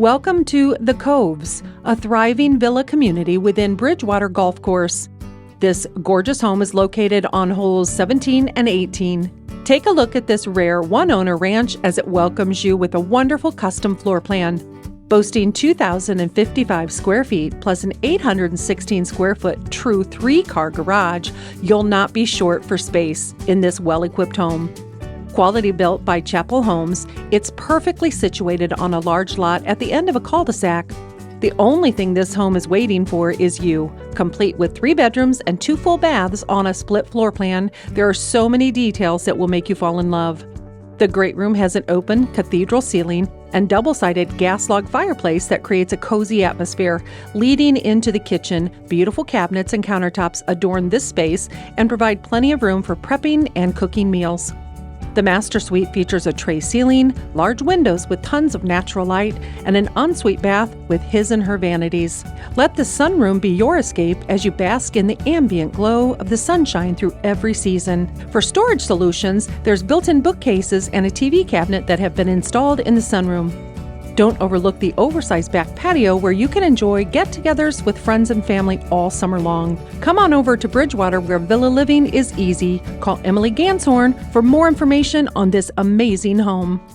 Welcome to the Coves, a thriving villa community within Bridgewater Golf Course. This gorgeous home is located on holes 17 and 18. Take a look at this rare one-owner ranch as it welcomes you with a wonderful custom floor plan. Boasting 2,055 square feet plus an 816 square foot true 3-car garage, you'll not be short for space in this well-equipped home. Quality built by Chapel Homes, it's perfectly situated on a large lot at the end of a cul-de-sac. The only thing this home is waiting for is you. Complete with 3 bedrooms and 2 full baths on a split floor plan, there are so many details that will make you fall in love. The great room has an open cathedral ceiling and double-sided gas log fireplace that creates a cozy atmosphere. Leading into the kitchen, beautiful cabinets and countertops adorn this space and provide plenty of room for prepping and cooking meals. The master suite features a tray ceiling, large windows with tons of natural light, and an ensuite bath with his and her vanities. Let the sunroom be your escape as you bask in the ambient glow of the sunshine through every season. For storage solutions, there's built-in bookcases and a TV cabinet that have been installed in the sunroom. Don't overlook the oversized back patio where you can enjoy get-togethers with friends and family all summer long. Come on over to Bridgewater where villa living is easy. Call Emily Ganshorn for more information on this amazing home.